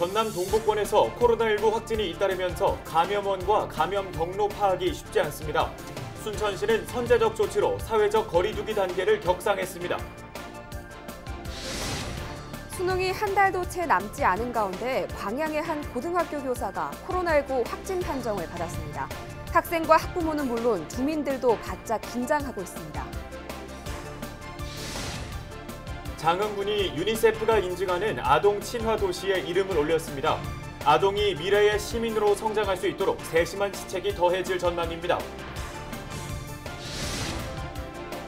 전남 동부권에서 코로나19 확진이 잇따르면서 감염원과 감염 경로 파악이 쉽지 않습니다. 순천시는 선제적 조치로 사회적 거리 두기 단계를 격상했습니다. 수능이 한 달도 채 남지 않은 가운데 광양의 한 고등학교 교사가 코로나19 확진 판정을 받았습니다. 학생과 학부모는 물론 주민들도 바짝 긴장하고 있습니다. 장흥군이 유니세프가 인증하는 아동 친화 도시에 이름을 올렸습니다. 아동이 미래의 시민으로 성장할 수 있도록 세심한 시책이 더해질 전망입니다.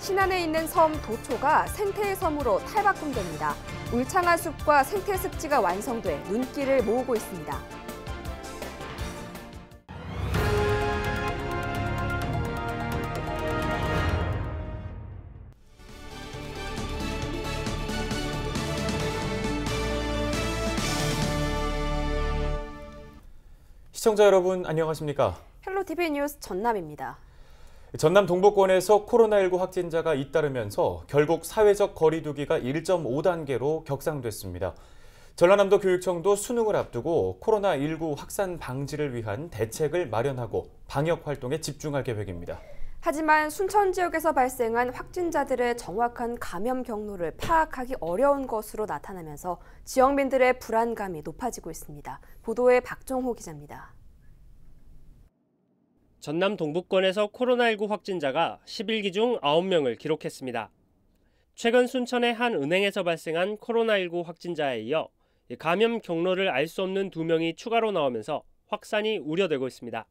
신안에 있는 섬 도초가 생태의 섬으로 탈바꿈됩니다. 울창한 숲과 생태 습지가 완성돼 눈길을 모으고 있습니다. 시청자 여러분 안녕하십니까? 헬로티비 뉴스 전남입니다. 전남 동부권에서 코로나19 확진자가 잇따르면서 결국 사회적 거리 두기가 1.5단계로 격상됐습니다. 전라남도 교육청도 수능을 앞두고 코로나19 확산 방지를 위한 대책을 마련하고 방역 활동에 집중할 계획입니다. 하지만 순천 지역에서 발생한 확진자들의 정확한 감염 경로를 파악하기 어려운 것으로 나타나면서 지역민들의 불안감이 높아지고 있습니다. 보도에 박종호 기자입니다. 전남 동부권에서 코로나19 확진자가 10일 중 9명을 기록했습니다. 최근 순천의 한 은행에서 발생한 코로나19 확진자에 이어 감염 경로를 알 수 없는 2명이 추가로 나오면서 확산이 우려되고 있습니다.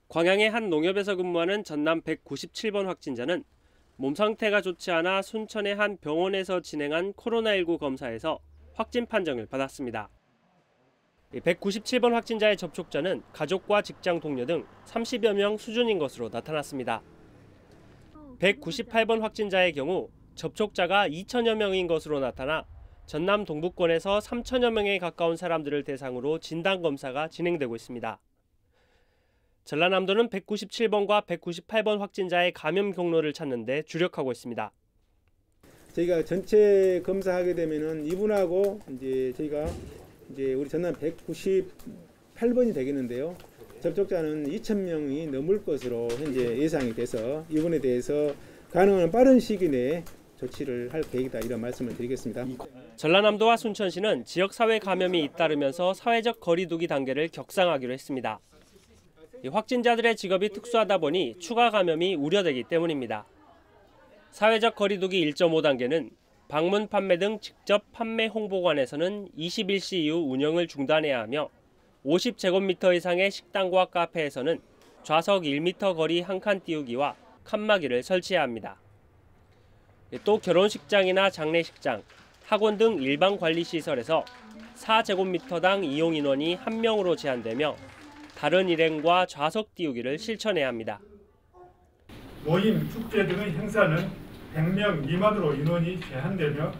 광양의 한 농협에서 근무하는 전남 197번 확진자는 몸 상태가 좋지 않아 순천의 한 병원에서 진행한 코로나19 검사에서 확진 판정을 받았습니다. 197번 확진자의 접촉자는 가족과 직장 동료 등 30여 명 수준인 것으로 나타났습니다. 198번 확진자의 경우 접촉자가 2천여 명인 것으로 나타나 전남 동부권에서 3천여 명에 가까운 사람들을 대상으로 진단검사가 진행되고 있습니다. 전라남도는 197번과 198번 확진자의 감염 경로를 찾는 데 주력하고 있습니다. 저희가 전체 검사하게 되면은 이분하고 저희가 우리 전남 198번이 되겠는데요. 접촉자는 2,000명이 넘을 것으로 현재 예상이 돼서 이분에 대해서 가능한 빠른 시기 내에 조치를 할 계획이다 이런 말씀을 드리겠습니다. 전라남도와 순천시는 지역사회 감염이 잇따르면서 사회적 거리 두기 단계를 격상하기로 했습니다. 확진자들의 직업이 특수하다 보니 추가 감염이 우려되기 때문입니다. 사회적 거리 두기 1.5단계는 방문 판매 등 직접 판매 홍보관에서는 21시 이후 운영을 중단해야 하며 50제곱미터 이상의 식당과 카페에서는 좌석 1m 거리 한 칸 띄우기와 칸막이를 설치해야 합니다. 또 결혼식장이나 장례식장, 학원 등 일반 관리시설에서 4제곱미터당 이용 인원이 1명으로 제한되며 다른 일행과 좌석 띄우기를 실천해야 합니다. 모임, 축제 등의 행사는 100명 미만으로 인원이 제한되며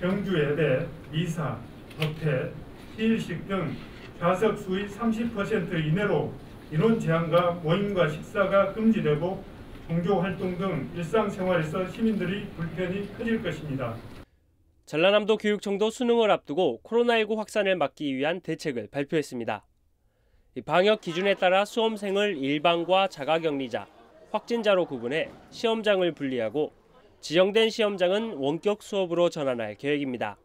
경주 예배, 미사, 법회, 시일식 등 좌석 수의 30% 이내로 인원 제한과 모임과 식사가 금지되고 종교활동 등 일상생활에서 시민들이 불편이 커질 것입니다. 전라남도 교육청도 수능을 앞두고 코로나19 확산을 막기 위한 대책을 발표했습니다. 방역 기준에 따라 수험생을 일반과 자가격리자, 확진자로 구분해 시험장을 분리하고 지정된 시험장은 원격 수업으로 전환할 계획입니다.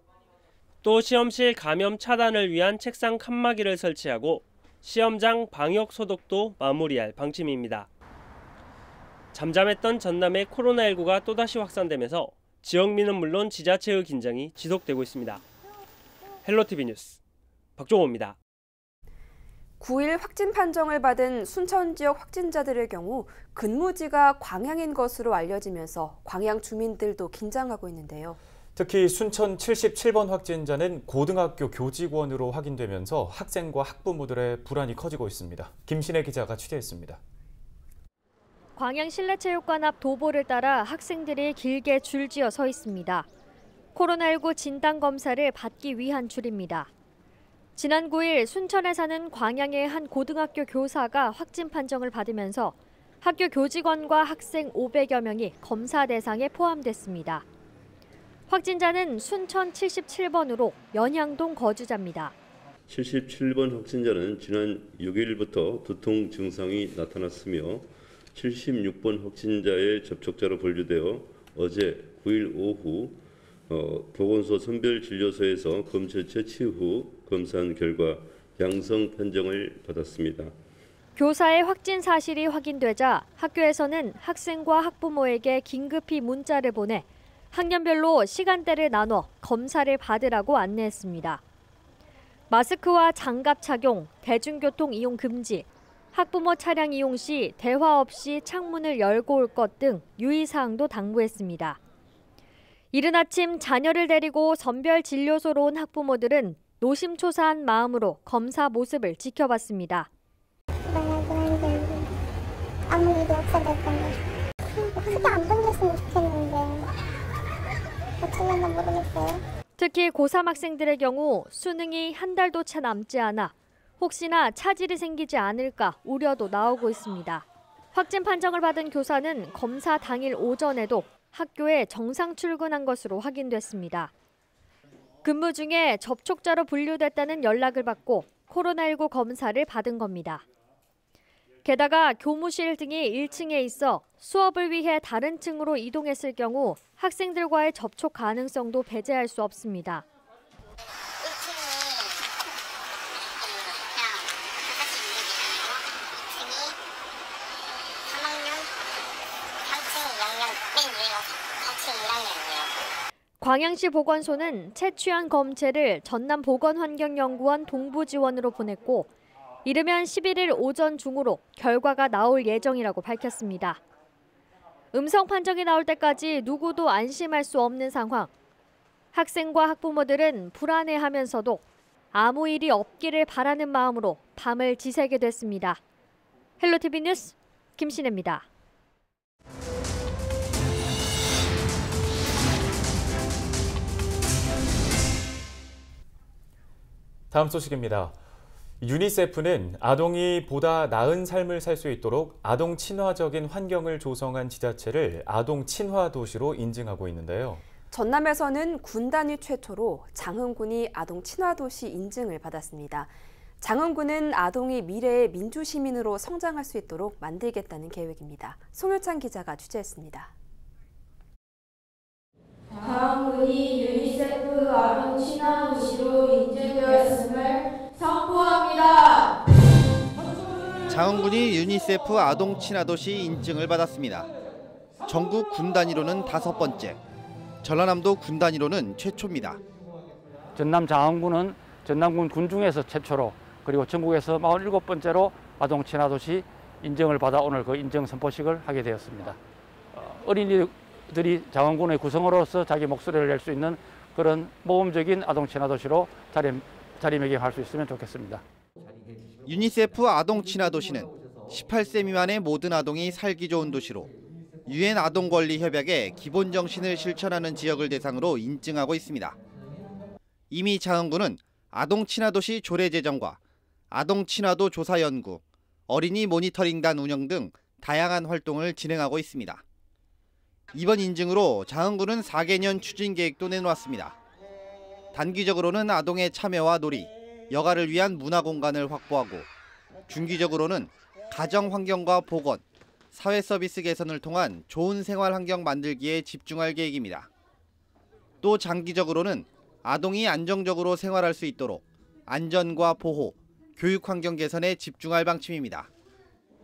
또 시험실 감염 차단을 위한 책상 칸막이를 설치하고 시험장 방역 소독도 마무리할 방침입니다. 잠잠했던 전남의 코로나19가 또다시 확산되면서 지역민은 물론 지자체의 긴장이 지속되고 있습니다. 헬로티비 뉴스 박종호입니다. 9일 확진 판정을 받은 순천 지역 확진자들의 경우 근무지가 광양인 것으로 알려지면서 광양 주민들도 긴장하고 있는데요. 특히 순천 77번 확진자는 고등학교 교직원으로 확인되면서 학생과 학부모들의 불안이 커지고 있습니다. 김신혜 기자가 취재했습니다. 광양 실내체육관 앞 도보를 따라 학생들이 길게 줄지어 서 있습니다. 코로나19 진단검사를 받기 위한 줄입니다. 지난 9일 순천에 사는 광양의 한 고등학교 교사가 확진 판정을 받으면서 학교 교직원과 학생 500여 명이 검사 대상에 포함됐습니다. 확진자는 순천 77번으로 연향동 거주자입니다. 77번 확진자는 지난 6일부터 두통 증상이 나타났으며 76번 확진자의 접촉자로 분류되어 어제 9일 오후 보건소 선별진료소에서 검체 채취 후 검사한 결과 양성 판정을 받았습니다. 교사의 확진 사실이 확인되자 학교에서는 학생과 학부모에게 긴급히 문자를 보내 학년별로 시간대를 나눠 검사를 받으라고 안내했습니다. 마스크와 장갑 착용, 대중교통 이용 금지, 학부모 차량 이용 시 대화 없이 창문을 열고 올 것 등 유의사항도 당부했습니다. 이른 아침 자녀를 데리고 선별진료소로 온 학부모들은 노심초사한 마음으로 검사 모습을 지켜봤습니다. 아무 일도 없어야 될 건데 크게 안 걸렸으면 좋겠는데 어쩌려나 모르겠어요. 특히 고3 학생들의 경우 수능이 한 달도 채 남지 않아 혹시나 차질이 생기지 않을까 우려도 나오고 있습니다. 확진 판정을 받은 교사는 검사 당일 오전에도 학교에 정상 출근한 것으로 확인됐습니다. 근무 중에 접촉자로 분류됐다는 연락을 받고 코로나19 검사를 받은 겁니다. 게다가 교무실 등이 1층에 있어 수업을 위해 다른 층으로 이동했을 경우 학생들과의 접촉 가능성도 배제할 수 없습니다. 광양시 보건소는 채취한 검체를 전남보건환경연구원 동부지원으로 보냈고 이르면 11일 오전 중으로 결과가 나올 예정이라고 밝혔습니다. 음성 판정이 나올 때까지 누구도 안심할 수 없는 상황. 학생과 학부모들은 불안해하면서도 아무 일이 없기를 바라는 마음으로 밤을 지새게 됐습니다. 헬로티비 뉴스 김신혜입니다. 다음 소식입니다. 유니세프는 아동이 보다 나은 삶을 살 수 있도록 아동 친화적인 환경을 조성한 지자체를 아동 친화 도시로 인증하고 있는데요. 전남에서는 군 단위 최초로 장흥군이 아동 친화 도시 인증을 받았습니다. 장흥군은 아동이 미래의 민주시민으로 성장할 수 있도록 만들겠다는 계획입니다. 송효찬 기자가 취재했습니다. 장흥군이 유니세프 아동 친화 도시로 인증되었음을 선포합니다. 장흥군이 유니세프 아동 친화 도시 인증을 받았습니다. 전국 군 단위로는 5번째, 전라남도 군 단위로는 최초입니다. 전남 장흥군은 전남군 군 중에서 최초로 그리고 전국에서 47번째로 아동 친화 도시 인정을 받아 오늘 그 인정 선포식을 하게 되었습니다. 어린이들이 장흥군의 구성으로서 자기 목소리를 낼 수 있는 그런 모범적인 아동 친화 도시로 자리매김할 수 있으면 좋겠습니다. 유니세프 아동 친화 도시는 18세 미만의 모든 아동이 살기 좋은 도시로 유엔 아동 권리 협약의 기본 정신을 실천하는 지역을 대상으로 인증하고 있습니다. 이미 장흥군은 아동 친화 도시 조례 제정과 아동 친화도 조사 연구, 어린이 모니터링단 운영 등 다양한 활동을 진행하고 있습니다. 이번 인증으로 장흥군은 4개년 추진 계획도 내놓았습니다. 단기적으로는 아동의 참여와 놀이, 여가를 위한 문화 공간을 확보하고 중기적으로는 가정 환경과 보건, 사회 서비스 개선을 통한 좋은 생활 환경 만들기에 집중할 계획입니다. 또 장기적으로는 아동이 안정적으로 생활할 수 있도록 안전과 보호, 교육 환경 개선에 집중할 방침입니다.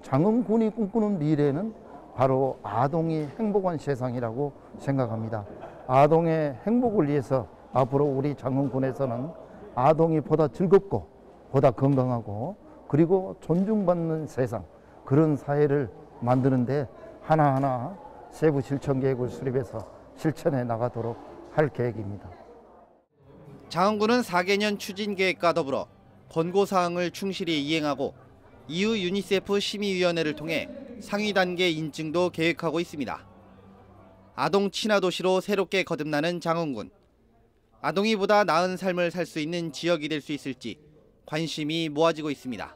장흥군이 꿈꾸는 미래는 바로 아동이 행복한 세상이라고 생각합니다. 아동의 행복을 위해서 앞으로 우리 장흥군에서는 아동이 보다 즐겁고 보다 건강하고 그리고 존중받는 세상, 그런 사회를 만드는데 하나하나 세부 실천 계획을 수립해서 실천해 나가도록 할 계획입니다. 장흥군은 4개년 추진 계획과 더불어 권고사항을 충실히 이행하고 이후 유니세프 심의위원회를 통해 상위 단계 인증도 계획하고 있습니다. 아동 친화 도시로 새롭게 거듭나는 장흥군. 아동이 보다 나은 삶을 살 수 있는 지역이 될 수 있을지 관심이 모아지고 있습니다.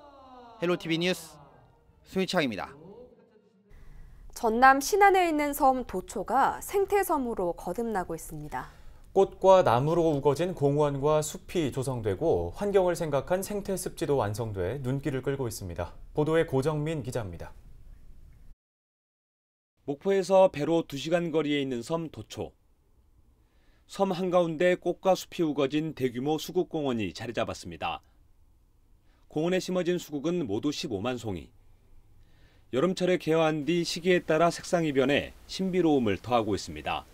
헬로티비 뉴스 송희창입니다. 전남 신안에 있는 섬 도초가 생태섬으로 거듭나고 있습니다. 꽃과 나무로 우거진 공원과 숲이 조성되고 환경을 생각한 생태 습지도 완성돼 눈길을 끌고 있습니다. 보도에 고정민 기자입니다. 목포에서 배로 2시간 거리에 있는 섬 도초. 섬 한가운데 꽃과 숲이 우거진 대규모 수국공원이 자리 잡았습니다. 공원에 심어진 수국은 모두 15만 송이. 여름철에 개화한 뒤 시기에 따라 색상이 변해 신비로움을 더하고 있습니다.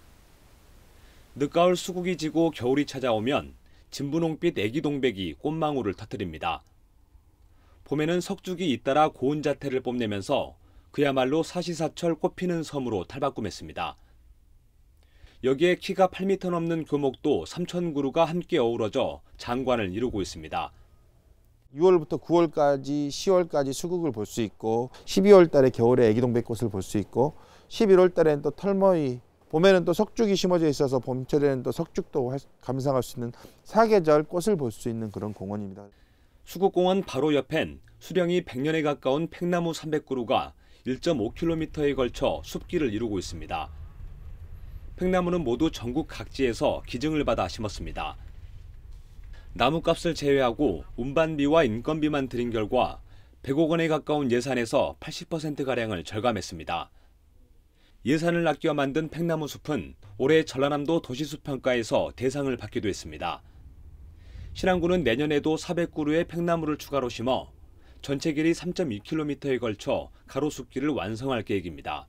늦가을 수국이 지고 겨울이 찾아오면 진분홍빛 애기동백이 꽃망울을 터뜨립니다. 봄에는 석죽이 잇따라 고운 자태를 뽐내면서 그야말로 사시사철 꽃피는 섬으로 탈바꿈했습니다. 여기에 키가 8m 넘는 교목도 3,000그루가 함께 어우러져 장관을 이루고 있습니다. 6월부터 9월까지 10월까지 수국을 볼 수 있고 12월 달에 겨울에 애기동백꽃을 볼 수 있고 11월 달에는 또 털머위, 봄에는 또 석죽이 심어져 있어서 봄철에는 또 석죽도 감상할 수 있는 사계절 꽃을 볼 수 있는 그런 공원입니다. 수국공원 바로 옆엔 수령이 100년에 가까운 팽나무 300그루가 1.5km에 걸쳐 숲길을 이루고 있습니다. 팽나무는 모두 전국 각지에서 기증을 받아 심었습니다. 나무값을 제외하고 운반비와 인건비만 들인 결과 100억 원에 가까운 예산에서 80%가량을 절감했습니다. 예산을 아껴 만든 팽나무 숲은 올해 전라남도 도시숲평가에서 대상을 받기도 했습니다. 신안군은 내년에도 400그루의 팽나무를 추가로 심어 전체 길이 3.2km에 걸쳐 가로수길을 완성할 계획입니다.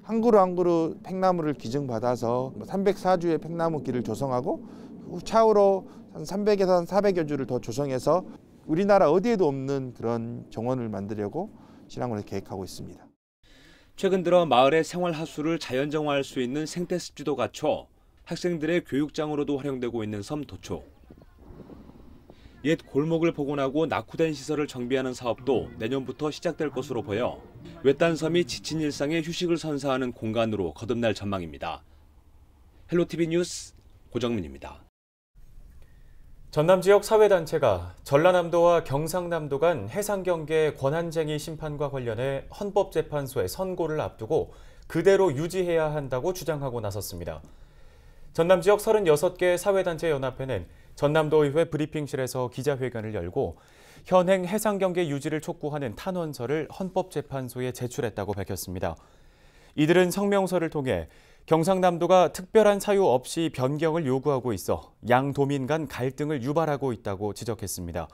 한 그루 한 그루 팽나무를 기증받아서 304주의 팽나무 길을 조성하고 차후로 한 300에서 한 400여 주를 더 조성해서 우리나라 어디에도 없는 그런 정원을 만들려고 신안군에서 계획하고 있습니다. 최근 들어 마을의 생활하수를 자연정화할 수 있는 생태습지도 갖춰 학생들의 교육장으로도 활용되고 있는 섬 도초. 옛 골목을 복원하고 낙후된 시설을 정비하는 사업도 내년부터 시작될 것으로 보여 외딴 섬이 지친 일상에 휴식을 선사하는 공간으로 거듭날 전망입니다. 헬로티비 뉴스 고정민입니다. 전남 지역 사회단체가 전라남도와 경상남도 간 해상경계 권한쟁의 심판과 관련해 헌법재판소의 선고를 앞두고 그대로 유지해야 한다고 주장하고 나섰습니다. 전남 지역 36개 사회단체 연합회는 전남도의회 브리핑실에서 기자회견을 열고 현행 해상경계 유지를 촉구하는 탄원서를 헌법재판소에 제출했다고 밝혔습니다. 이들은 성명서를 통해 경상남도가 특별한 사유 없이 변경을 요구하고 있어 양도민 간 갈등을 유발하고 있다고 지적했습니다.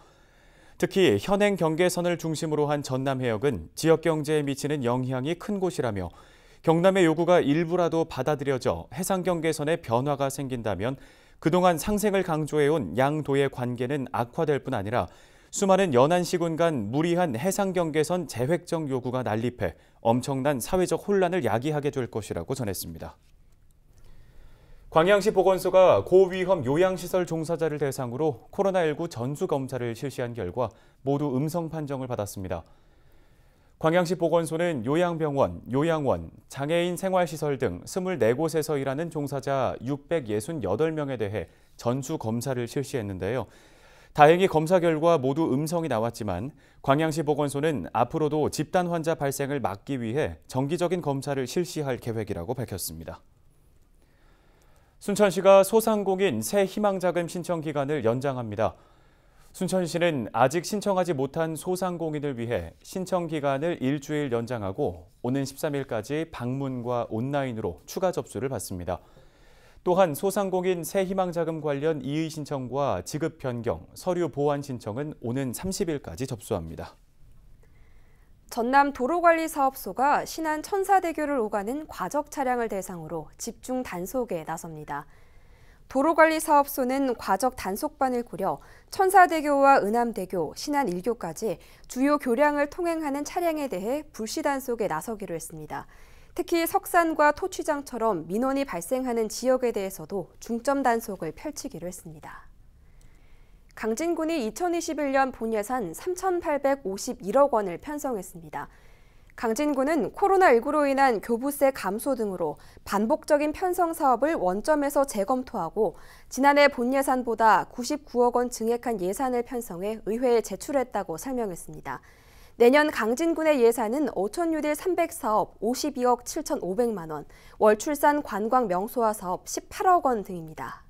특히 현행 경계선을 중심으로 한 전남 해역은 지역 경제에 미치는 영향이 큰 곳이라며 경남의 요구가 일부라도 받아들여져 해상 경계선에 변화가 생긴다면 그동안 상생을 강조해온 양도의 관계는 악화될 뿐 아니라 수많은 연안시군 간 무리한 해상 경계선 재획정 요구가 난립해 엄청난 사회적 혼란을 야기하게 될 것이라고 전했습니다. 광양시 보건소가 고위험 요양시설 종사자를 대상으로 코로나19 전수검사를 실시한 결과 모두 음성 판정을 받았습니다. 광양시 보건소는 요양병원, 요양원, 장애인 생활시설 등 24곳에서 일하는 종사자 668명에 대해 전수검사를 실시했는데요. 다행히 검사 결과 모두 음성이 나왔지만 광양시 보건소는 앞으로도 집단 환자 발생을 막기 위해 정기적인 검사를 실시할 계획이라고 밝혔습니다. 순천시가 소상공인 새 희망자금 신청 기간을 연장합니다. 순천시는 아직 신청하지 못한 소상공인을 위해 신청 기간을 일주일 연장하고 오는 13일까지 방문과 온라인으로 추가 접수를 받습니다. 또한 소상공인 새 희망자금 관련 이의 신청과 지급 변경, 서류 보완 신청은 오는 30일까지 접수합니다. 전남 도로관리사업소가 신안 천사대교를 오가는 과적 차량을 대상으로 집중 단속에 나섭니다. 도로관리사업소는 과적 단속반을 꾸려 천사대교와 은암대교, 신안 1교까지 주요 교량을 통행하는 차량에 대해 불시 단속에 나서기로 했습니다. 특히 석산과 토취장처럼 민원이 발생하는 지역에 대해서도 중점 단속을 펼치기로 했습니다. 강진군이 2021년 본예산 3,851억 원을 편성했습니다. 강진군은 코로나19로 인한 교부세 감소 등으로 반복적인 편성 사업을 원점에서 재검토하고 지난해 본예산보다 99억 원 증액한 예산을 편성해 의회에 제출했다고 설명했습니다. 내년 강진군의 예산은 어촌뉴딜 300사업 52억 7,500만 원, 월출산 관광 명소화 사업 18억 원 등입니다.